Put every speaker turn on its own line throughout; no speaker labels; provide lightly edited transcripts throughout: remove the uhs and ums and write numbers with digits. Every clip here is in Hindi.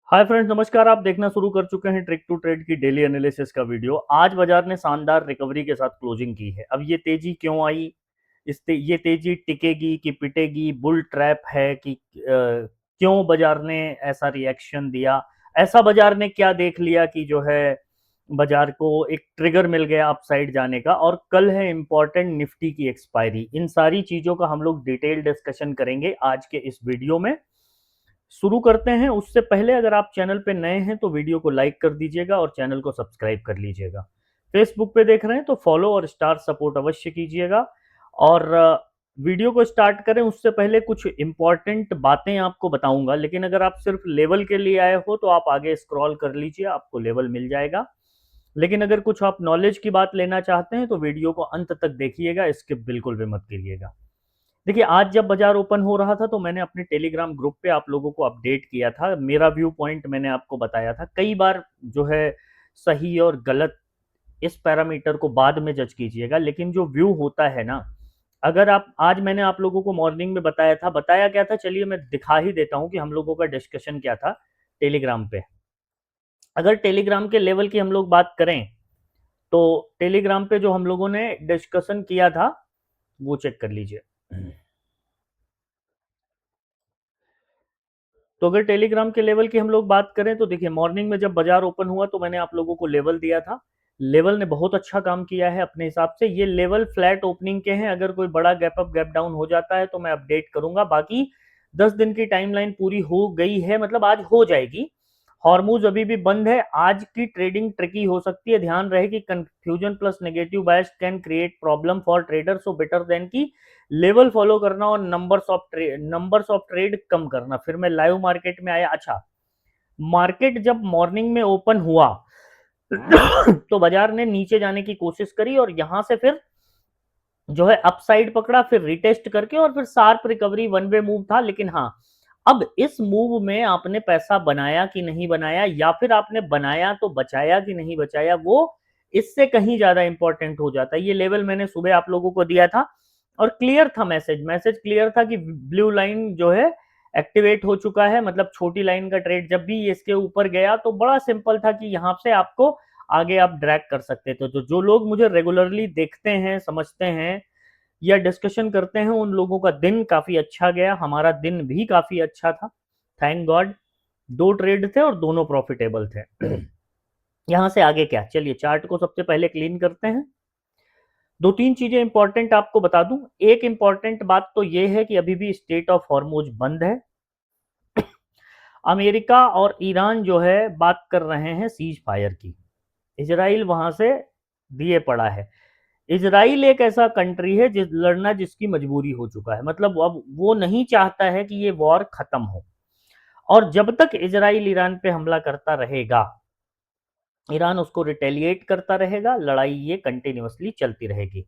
हाय फ्रेंड्स, नमस्कार। आप देखना शुरू कर चुके हैं ट्रिक टू ट्रेड की डेली एनालिसिस का वीडियो। आज बाजार ने शानदार रिकवरी के साथ क्लोजिंग की है। अब ये तेजी क्यों आई, ये तेजी टिकेगी कि पिटेगी, बुल ट्रैप है कि क्यों बाजार ने ऐसा रिएक्शन दिया, ऐसा बाजार ने क्या देख लिया कि जो है बाजार को एक ट्रिगर मिल गया अपसाइड जाने का। और कल है इंपॉर्टेंट निफ्टी की एक्सपायरी। इन सारी चीजों का हम लोग डिटेल डिस्कशन करेंगे आज के इस वीडियो में। शुरू करते हैं। उससे पहले अगर आप चैनल पे नए हैं तो वीडियो को लाइक कर दीजिएगा और चैनल को सब्सक्राइब कर लीजिएगा। फेसबुक पे देख रहे हैं तो फॉलो और स्टार सपोर्ट अवश्य कीजिएगा। और वीडियो को स्टार्ट करें उससे पहले कुछ इंपॉर्टेंट बातें आपको बताऊंगा, लेकिन अगर आप सिर्फ लेवल के लिए आए हो तो आप आगे स्क्रॉल कर लीजिए, आपको लेवल मिल जाएगा। लेकिन अगर कुछ आप नॉलेज की बात लेना चाहते हैं तो वीडियो को अंत तक देखिएगा, स्किप बिल्कुल भी मत करिएगा। देखिए, आज जब बाजार ओपन हो रहा था तो मैंने अपने टेलीग्राम ग्रुप पे आप लोगों को अपडेट किया था। मेरा व्यू पॉइंट मैंने आपको बताया था। कई बार जो है सही और गलत इस पैरामीटर को बाद में जज कीजिएगा, लेकिन जो व्यू होता है ना, अगर आप आज मैंने आप लोगों को मॉर्निंग में बताया क्या था, चलिए मैं दिखा ही देता हूं कि हम लोगों का डिस्कशन क्या था टेलीग्राम पे। अगर टेलीग्राम के लेवल की हम लोग बात करें तो टेलीग्राम पे जो हम लोगों ने डिस्कशन किया था वो चेक कर लीजिए। तो अगर टेलीग्राम के लेवल की हम लोग बात करें तो देखिए, मॉर्निंग में जब बाजार ओपन हुआ तो मैंने आप लोगों को लेवल दिया था। लेवल ने बहुत अच्छा काम किया है अपने हिसाब से। ये लेवल फ्लैट ओपनिंग के हैं। अगर कोई बड़ा गैप अप गैप डाउन हो जाता है तो मैं अपडेट करूंगा। बाकी 10 दिन की टाइमलाइन पूरी हो गई है, मतलब आज हो जाएगी। हॉर्मूज अभी भी बंद है। आज की ट्रेडिंग ट्रिकी हो सकती है। ध्यान रहे कि confusion plus negative bias can create problem for trader, so better than की लेवल फॉलो करना और नंबर्स ऑफ ट्रेड कम करना। फिर मैं लाइव मार्केट में आया। अच्छा, मार्केट जब मॉर्निंग में ओपन हुआ तो बाजार ने नीचे जाने की कोशिश करी और यहां से फिर जो है अपसाइड पकड़ा, फिर रिटेस्ट करके और फिर sharp recovery, one way move था। लेकिन हाँ, अब इस मूव में आपने पैसा बनाया कि नहीं बनाया, या फिर आपने बनाया तो बचाया कि नहीं बचाया, वो इससे कहीं ज्यादा इंपॉर्टेंट हो जाता है। ये लेवल मैंने सुबह आप लोगों को दिया था और क्लियर था, मैसेज क्लियर था कि ब्लू लाइन जो है एक्टिवेट हो चुका है। मतलब छोटी लाइन का ट्रेड जब भी इसके ऊपर गया तो बड़ा सिंपल था कि यहां से आपको आगे आप ड्रैग कर सकते थे। तो जो लोग मुझे रेगुलरली देखते हैं, समझते हैं या डिस्कशन करते हैं, उन लोगों का दिन काफी अच्छा गया। हमारा दिन भी काफी अच्छा था, थैंक गॉड। दो ट्रेड थे और दोनों प्रॉफिटेबल थे। यहां से आगे क्या, चलिए चार्ट को सबसे पहले क्लीन करते हैं। दो तीन चीजें इंपॉर्टेंट आपको बता दूं। एक इंपॉर्टेंट बात तो यह है कि अभी भी स्टेट ऑफ हॉर्मोज बंद है। अमेरिका और ईरान जो है बात कर रहे हैं सीज फायर की। इसराइल वहां से दिए पड़ा है। इसराइल एक ऐसा कंट्री है लड़ना जिसकी मजबूरी हो चुका है। मतलब अब वो नहीं चाहता है कि ये वॉर खत्म हो। और जब तक इसराइल ईरान पे हमला करता रहेगा, ईरान उसको रिटेलिएट करता रहेगा, लड़ाई ये कंटिन्यूअसली चलती रहेगी।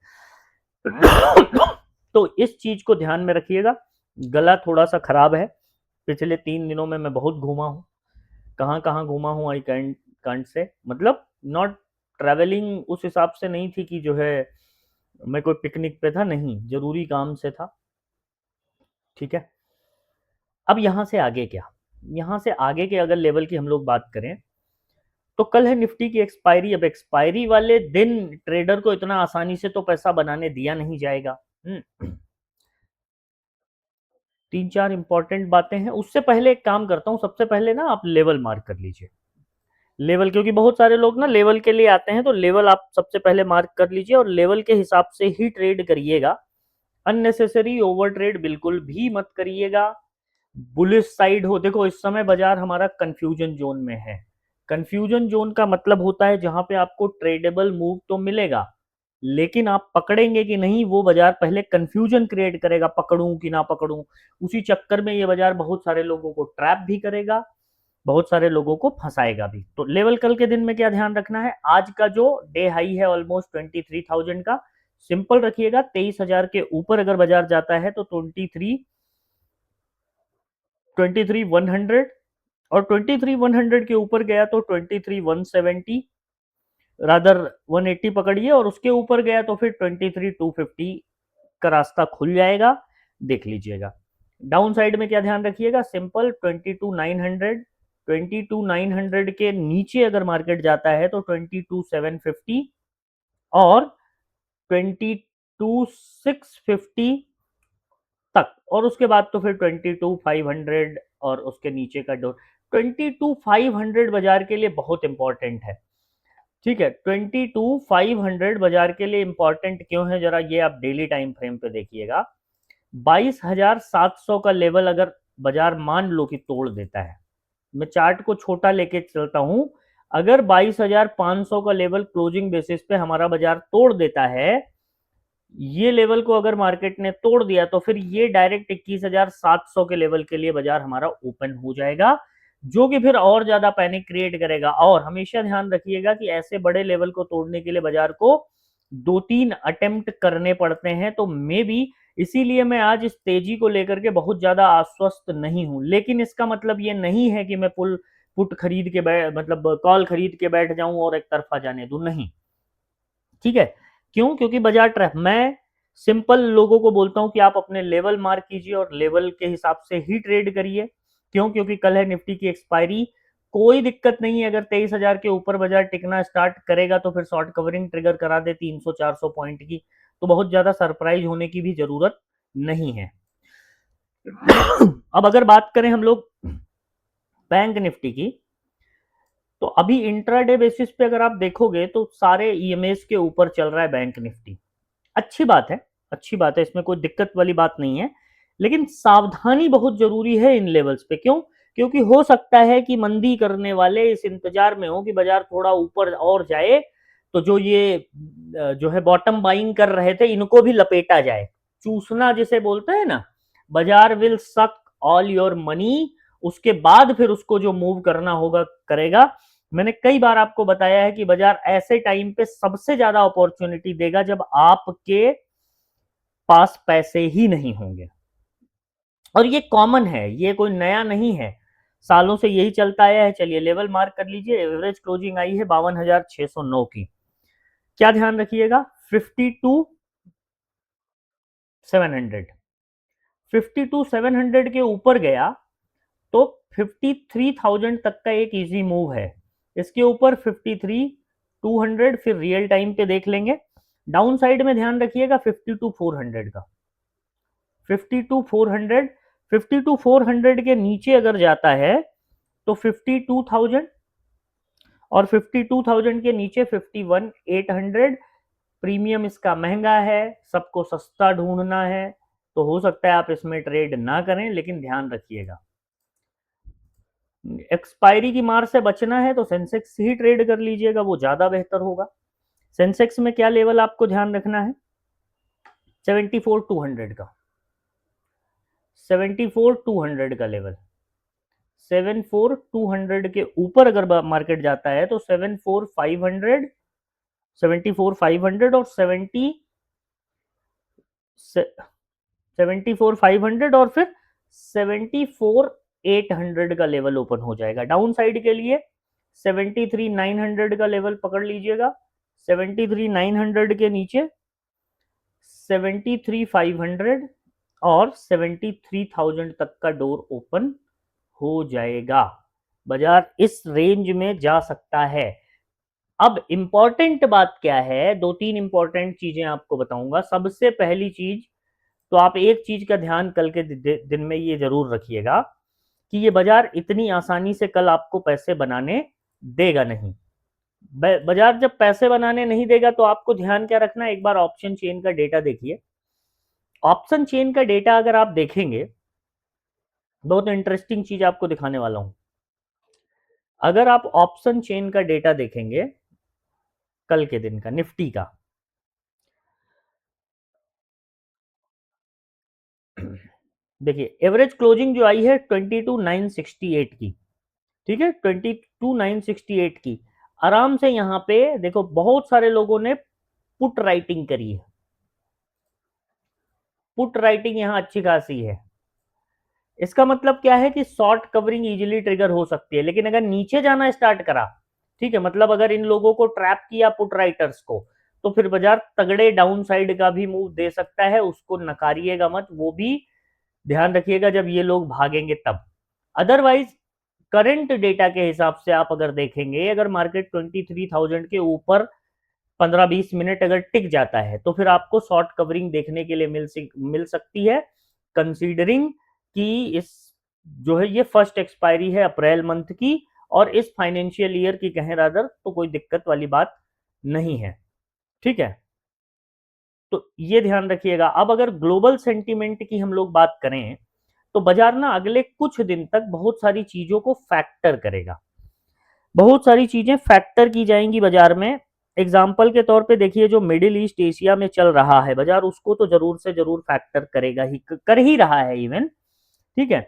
तो इस चीज को ध्यान में रखिएगा। गला थोड़ा सा खराब है। पिछले 3 दिनों में मैं बहुत घूमा हूँ। कहाँ कहाँ घूमा हूँ, आई कांट से, मतलब नॉट ट्रैवलिंग उस हिसाब से नहीं थी कि जो है मैं कोई पिकनिक पे था, नहीं, जरूरी काम से था। ठीक है। अब यहां से आगे क्या, यहां से आगे के अगर लेवल की हम लोग बात करें तो कल है निफ्टी की एक्सपायरी। अब एक्सपायरी वाले दिन ट्रेडर को इतना आसानी से तो पैसा बनाने दिया नहीं जाएगा। तीन चार इंपॉर्टेंट बातें हैं। उससे पहले एक काम करता हूं, सबसे पहले ना आप लेवल मार्क कर लीजिए। लेवल, क्योंकि बहुत सारे लोग ना लेवल के लिए आते हैं, तो लेवल आप सबसे पहले मार्क कर लीजिए और लेवल के हिसाब से ही ट्रेड करिएगा। अननेसेसरी ओवर ट्रेड बिल्कुल भी मत करिएगा। बुलिश साइड हो, देखो इस समय बाजार हमारा कंफ्यूजन जोन में है। कंफ्यूजन जोन का मतलब होता है जहां पे आपको ट्रेडेबल मूव तो मिलेगा, लेकिन आप पकड़ेंगे कि नहीं, वो बाजार पहले कंफ्यूजन क्रिएट करेगा, पकड़ूं कि ना पकड़ूं। उसी चक्कर में ये बाजार बहुत सारे लोगों को ट्रैप भी करेगा, बहुत सारे लोगों को फंसाएगा भी। तो लेवल कल के दिन में क्या ध्यान रखना है, आज का जो डे हाई है ऑलमोस्ट 23,000 का, सिंपल रखिएगा। 23,000 के ऊपर अगर बाजार जाता है तो 23,100, और 23,100 के ऊपर गया तो 23,170, रादर 180 पकड़िए, और उसके ऊपर गया तो फिर 23,250 का रास्ता खुल जाएगा, देख लीजिएगा। डाउन साइड में क्या ध्यान रखिएगा, सिंपल 22,900, 22,900 के नीचे अगर मार्केट जाता है तो 22,750 और 22,650 तक, और उसके बाद तो फिर 22,500 और उसके नीचे का डोर। 22,500 बाजार के लिए बहुत इंपॉर्टेंट है। ठीक है, 22,500 बाजार के लिए इंपॉर्टेंट क्यों है, जरा ये आप डेली टाइम फ्रेम पे देखिएगा। 22,700 का लेवल अगर बाजार मान लो कि तोड़ देता है, मैं चार्ट को छोटा लेके चलता हूं, अगर 22,500 का लेवल क्लोजिंग बेसिस पे हमारा बाजार तोड़ देता है, ये लेवल को अगर मार्केट ने तोड़ दिया तो फिर ये डायरेक्ट 21,700 के लेवल के लिए बाजार हमारा ओपन हो जाएगा, जो कि फिर और ज्यादा पैनिक क्रिएट करेगा। और हमेशा ध्यान रखिएगा कि ऐसे बड़े लेवल को तोड़ने के लिए बाजार को 2-3 अटेम्प्ट करने पड़ते हैं, तो मे बी इसीलिए मैं आज इस तेजी को लेकर के बहुत ज्यादा आश्वस्त नहीं हूं। लेकिन इसका मतलब ये नहीं है कि मैं पुट खरीद के मतलब कॉल खरीद के बैठ जाऊं और एक तरफा जाने दूं, नहीं। ठीक है, क्यों? क्योंकि बाजार ट्रैप, मैं सिंपल लोगों को बोलता हूं कि आप अपने लेवल मार्क कीजिए और लेवल के हिसाब से ही ट्रेड करिए। क्यों? क्योंकि कल है निफ्टी की एक्सपायरी, कोई दिक्कत नहीं है अगर 23,000 के ऊपर बाजार टिकना स्टार्ट करेगा तो फिर शॉर्ट कवरिंग ट्रिगर करा दे 300-400 पॉइंट की, तो बहुत ज्यादा सरप्राइज होने की भी जरूरत नहीं है। अब अगर बात करें हम लोग बैंक निफ्टी की, तो अभी इंट्राडे बेसिस पे अगर आप देखोगे तो सारे ईएमएस के ऊपर चल रहा है बैंक निफ्टी। अच्छी बात है, अच्छी बात है, इसमें कोई दिक्कत वाली बात नहीं है, लेकिन सावधानी बहुत जरूरी है इन लेवल्स पे। क्यों? क्योंकि हो सकता है कि मंदी करने वाले इस इंतजार में हो कि बाजार थोड़ा ऊपर और जाए, तो जो ये जो है बॉटम बाइंग कर रहे थे इनको भी लपेटा जाए, चूसना जिसे बोलते हैं ना, बाजार विल सक ऑल योर मनी, उसके बाद फिर उसको जो मूव करना होगा करेगा। मैंने कई बार आपको बताया है कि बाजार ऐसे टाइम पे सबसे ज्यादा अपॉर्चुनिटी देगा जब आपके पास पैसे ही नहीं होंगे, और ये कॉमन है, ये कोई नया नहीं है, सालों से यही चलता आया है। चलिए लेवल मार्क कर लीजिए, एवरेज क्लोजिंग आई है 52,609 की। क्या ध्यान रखिएगा, 52,700, 52,700 के ऊपर गया तो 53,000 तक का एक इजी मूव है। इसके ऊपर 53,200 फिर रियल टाइम पे देख लेंगे। डाउन साइड में ध्यान रखिएगा 52,400 का, 52,400, 52,400 के नीचे अगर जाता है तो 52,000, और 52,000 के नीचे 51,800। प्रीमियम इसका महंगा है, सबको सस्ता ढूंढना है, तो हो सकता है आप इसमें ट्रेड ना करें, लेकिन ध्यान रखिएगा एक्सपायरी की मार से बचना है तो सेंसेक्स ही ट्रेड कर लीजिएगा, वो ज्यादा बेहतर होगा। सेंसेक्स में क्या लेवल आपको ध्यान रखना है, 74,200 का, 74,200 का लेवल, 74,200 के ऊपर अगर मार्केट जाता है तो 74,500, 74,500 और 74,500 और फिर 74,800 का लेवल ओपन हो जाएगा। डाउन साइड के लिए 73,900 का लेवल पकड़ लीजिएगा, 73,900 के नीचे 73,500 और 73,000 तक का डोर ओपन हो जाएगा। बाजार इस रेंज में जा सकता है। अब इंपॉर्टेंट बात क्या है, 2-3 इंपॉर्टेंट चीजें आपको बताऊंगा। सबसे पहली चीज, तो आप एक चीज का ध्यान कल के दिन में ये जरूर रखिएगा कि ये बाजार इतनी आसानी से कल आपको पैसे बनाने देगा नहीं। बाजार जब पैसे बनाने नहीं देगा तो आपको ध्यान क्या रखना है, एक बार ऑप्शन चेन का डेटा देखिए। ऑप्शन चेन का डेटा अगर आप देखेंगे, बहुत इंटरेस्टिंग चीज आपको दिखाने वाला हूं। अगर आप ऑप्शन चेन का डेटा देखेंगे कल के दिन का निफ्टी का, देखिए एवरेज क्लोजिंग जो आई है 22,968 की, ठीक है, 22,968 की। आराम से यहां पे देखो बहुत सारे लोगों ने पुट राइटिंग करी है, पुट राइटिंग यहां अच्छी खासी है। इसका मतलब क्या है कि शॉर्ट कवरिंग इजीली ट्रिगर हो सकती है, लेकिन अगर नीचे जाना स्टार्ट करा, ठीक है, मतलब अगर इन लोगों को ट्रैप किया पुट राइटर्स को, तो फिर बाजार तगड़े डाउन साइड का भी मूव दे सकता है, उसको नकारिएगा मत, वो भी ध्यान रखिएगा जब ये लोग भागेंगे तब। अदरवाइज करंट डेटा के हिसाब से आप अगर देखेंगे, अगर मार्केट 23,000 के ऊपर 15-20 मिनट अगर टिक जाता है तो फिर आपको शॉर्ट कवरिंग देखने के लिए मिल सकती है, कंसीडरिंग कि इस जो है ये फर्स्ट एक्सपायरी है अप्रैल मंथ की, और इस फाइनेंशियल ईयर की कहें रादर, तो कोई दिक्कत वाली बात नहीं है। ठीक है, तो ये ध्यान रखिएगा। अब अगर ग्लोबल सेंटीमेंट की हम लोग बात करें तो बाजार ना अगले कुछ दिन तक बहुत सारी चीजों को फैक्टर करेगा, बहुत सारी चीजें फैक्टर की जाएंगी बाजार में। एग्जाम्पल के तौर पे देखिए, जो मिडिल ईस्ट एशिया में चल रहा है बाजार, उसको तो जरूर से जरूर फैक्टर करेगा ही, कर ही रहा है इवन। ठीक है,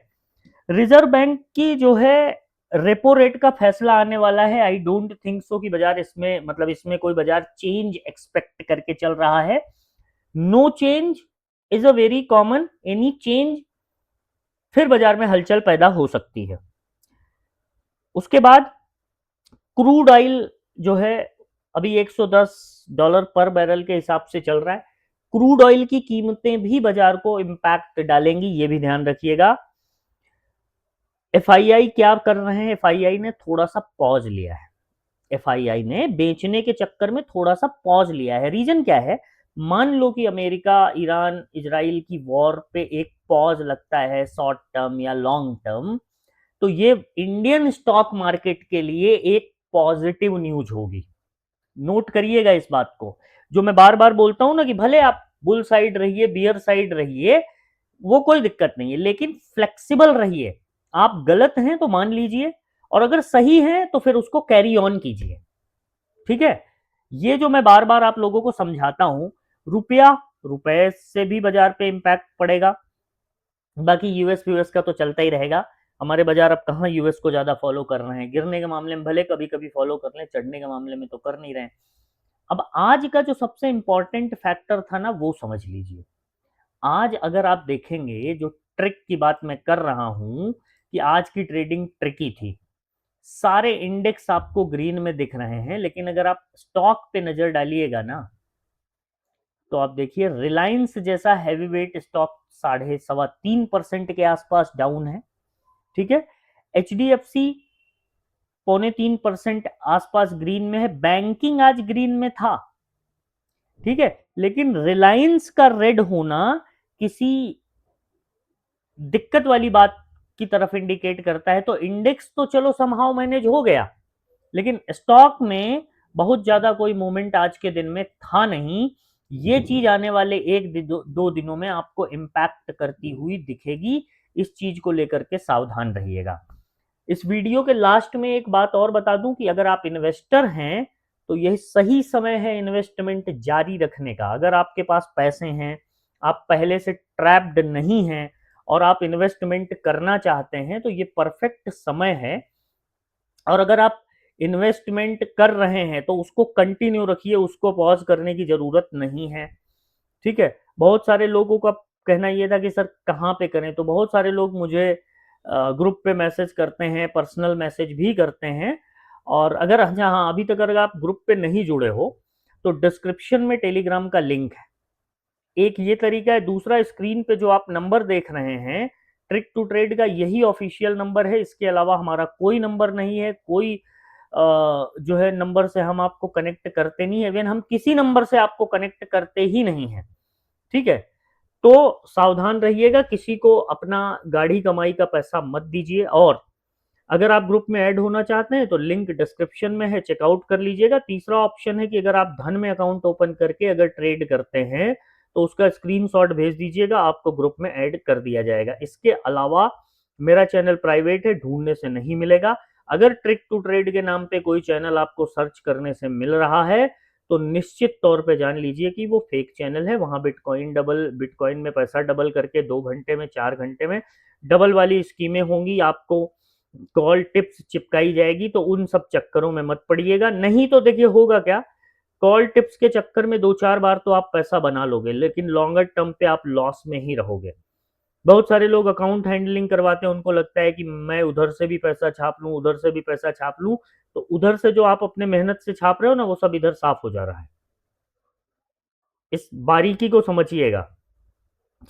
रिजर्व बैंक की जो है रेपो रेट का फैसला आने वाला है। आई डोंट थिंक सो कि बाजार इसमें, मतलब इसमें कोई बाजार चेंज एक्सपेक्ट करके चल रहा है। No change is a very common, any change फिर बाजार में हलचल पैदा हो सकती है। उसके बाद क्रूड ऑयल जो है अभी $110 पर बैरल के हिसाब से चल रहा है। क्रूड ऑयल की कीमतें भी बाजार को इंपैक्ट डालेंगी, ये भी ध्यान रखिएगा। एफआईआई क्या कर रहे हैं, एफआईआई ने थोड़ा सा पॉज लिया है, एफआईआई ने बेचने के चक्कर में थोड़ा सा पॉज लिया है। रीजन क्या है, मान लो कि अमेरिका ईरान इजराइल की वॉर पे एक पॉज लगता है शॉर्ट टर्म या लॉन्ग टर्म, तो ये इंडियन स्टॉक मार्केट के लिए एक पॉजिटिव न्यूज होगी। नोट करिएगा इस बात को, जो मैं बार बार बोलता हूं ना कि भले आप बुल साइड रहिए, बियर साइड रहिए, वो कोई दिक्कत नहीं है, लेकिन फ्लेक्सिबल रहिए। आप गलत हैं तो मान लीजिए, और अगर सही है तो फिर उसको कैरी ऑन कीजिए। ठीक है, ये जो मैं बार बार आप लोगों को समझाता हूं, रुपया रुपए से भी बाजार पे इंपैक्ट पड़ेगा। बाकी यूएस का तो चलता ही रहेगा। हमारे बाजार अब कहाँ यूएस को ज्यादा फॉलो कर रहे हैं, गिरने के मामले में भले कभी कभी फॉलो कर लें, चढ़ने के मामले में तो कर नहीं रहे। अब आज का जो सबसे इंपॉर्टेंट फैक्टर था ना, वो समझ लीजिए। आज अगर आप देखेंगे, जो ट्रिक की बात मैं कर रहा हूं कि आज की ट्रेडिंग ट्रिकी थी, सारे इंडेक्स आपको ग्रीन में दिख रहे हैं, लेकिन अगर आप स्टॉक पे नजर डालिएगा ना, तो आप देखिए रिलायंस जैसा हैवी वेट स्टॉक 3.25% के आसपास डाउन है। ठीक है, एचडीएफसी 2.25% आसपास ग्रीन में है, बैंकिंग आज ग्रीन में था। ठीक है, लेकिन रिलायंस का रेड होना किसी दिक्कत वाली बात की तरफ इंडिकेट करता है, तो इंडेक्स तो चलो समहाउ मैनेज हो गया, लेकिन स्टॉक में बहुत ज्यादा कोई मूवमेंट आज के दिन में था नहीं। ये चीज आने वाले दो दिनों में आपको इंपैक्ट करती हुई दिखेगी, इस चीज को लेकर के सावधान रहिएगा। इस वीडियो के लास्ट में एक बात और बता दूं कि अगर आप इन्वेस्टर हैं तो यह सही समय है इन्वेस्टमेंट जारी रखने का। अगर आपके पास पैसे हैं, आप पहले से ट्रैप्ड नहीं हैं और आप इन्वेस्टमेंट करना चाहते हैं, तो ये परफेक्ट समय है। और अगर आप इन्वेस्टमेंट कर रहे हैं तो उसको कंटिन्यू रखिए, उसको पॉज करने की जरूरत नहीं है। ठीक है, बहुत सारे लोगों का कहना ये था कि सर कहाँ पे करें, तो बहुत सारे लोग मुझे ग्रुप पे मैसेज करते हैं, पर्सनल मैसेज भी करते हैं। और अगर हाँ, अभी तक अगर आप ग्रुप पे नहीं जुड़े हो तो डिस्क्रिप्शन में टेलीग्राम का लिंक है। एक ये तरीका है, दूसरा स्क्रीन पे जो आप नंबर देख रहे हैं, ट्रिक टू ट्रेड का यही ऑफिशियल नंबर है। इसके अलावा हमारा कोई नंबर नहीं है, कोई जो है नंबर से हम आपको कनेक्ट करते नहीं है, इवन हम किसी नंबर से आपको कनेक्ट करते ही नहीं है। ठीक है, तो सावधान रहिएगा, किसी को अपना गाढ़ी कमाई का पैसा मत दीजिए। और अगर आप ग्रुप में ऐड होना चाहते हैं तो लिंक डिस्क्रिप्शन में है, चेकआउट कर लीजिएगा। तीसरा ऑप्शन है कि अगर आप धन में अकाउंट ओपन करके अगर ट्रेड करते हैं तो उसका स्क्रीनशॉट भेज दीजिएगा, आपको ग्रुप में ऐड कर दिया जाएगा। इसके अलावा मेरा चैनल प्राइवेट है, ढूंढने से नहीं मिलेगा। अगर ट्रिक टू ट्रेड के नाम पे कोई चैनल आपको सर्च करने से मिल रहा है तो निश्चित तौर पे जान लीजिए कि वो फेक चैनल है। वहां बिटकॉइन में पैसा डबल करके 2 घंटे में, 4 घंटे में डबल वाली स्कीमें होंगी, आपको कॉल टिप्स चिपकाई जाएगी, तो उन सब चक्करों में मत पड़िएगा। नहीं तो देखिए होगा क्या, कॉल टिप्स के चक्कर में 2-4 बार तो आप पैसा बना लोगे, लेकिन लॉन्गर टर्म पे आप लॉस में ही रहोगे। बहुत सारे लोग अकाउंट हैंडलिंग करवाते हैं, उनको लगता है कि मैं उधर से भी पैसा छाप लूं, उधर से भी पैसा छाप लूं, तो उधर से जो आप अपने मेहनत से छाप रहे हो ना, वो सब इधर साफ हो जा रहा है। इस बारीकी को समझिएगा।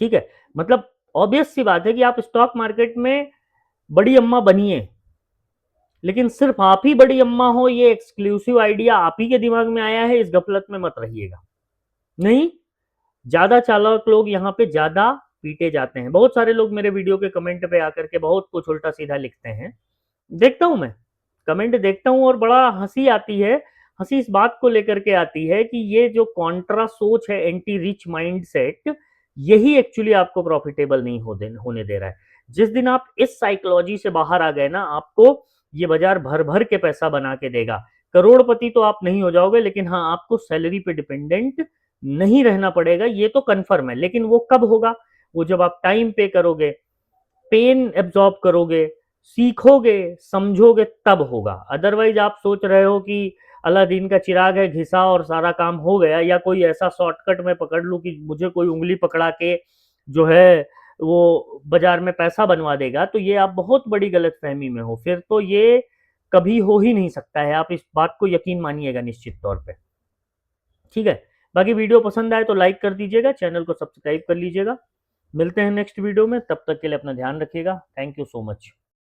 ठीक है, मतलब ऑब्वियस सी बात है कि आप स्टॉक मार्केट में बड़ी अम्मा बनिए, लेकिन सिर्फ आप ही बड़ी अम्मा हो, ये एक्सक्लूसिव आइडिया आप ही के दिमाग में आया है, इस गफलत में मत रहिएगा। नहीं, ज्यादा चालाक लोग यहाँ पे ज्यादा पीटे जाते हैं। बहुत सारे लोग मेरे वीडियो के कमेंट पे आकर के बहुत कुछ उल्टा सीधा लिखते हैं, देखता हूं मैं, कमेंट देखता हूं और बड़ा हंसी आती है। हंसी इस बात को लेकर के आती है कि ये जो कॉन्ट्रा सोच है, एंटी रिच माइंड सेट, यही एक्चुअली आपको प्रॉफिटेबल नहीं होने दे रहा है। जिस दिन आप इस साइकोलॉजी से बाहर आ गए ना, आपको ये बाजार भर भर के पैसा बना के देगा। करोड़पति तो आप नहीं हो जाओगे, लेकिन हाँ, आपको सैलरी पे डिपेंडेंट नहीं रहना पड़ेगा, ये तो कन्फर्म है। लेकिन वो कब होगा? वो जब आप टाइम पे करोगे, पेन एब्जॉर्ब करोगे, सीखोगे, समझोगे, तब होगा। अदरवाइज आप सोच रहे हो कि अलादीन का चिराग है, घिसा और सारा काम हो गया, या कोई ऐसा शॉर्टकट मैं पकड़ लूं कि मुझे कोई उंगली पकड़ा के जो है वो बाजार में पैसा बनवा देगा, तो ये आप बहुत बड़ी गलतफहमी में हो। फिर तो ये कभी हो ही नहीं सकता है, आप इस बात को यकीन मानिएगा निश्चित तौर पे। ठीक है, बाकी वीडियो पसंद आए तो लाइक कर दीजिएगा, चैनल को सब्सक्राइब कर लीजिएगा। मिलते हैं नेक्स्ट वीडियो में, तब तक के लिए अपना ध्यान रखिएगा। Thank you so much.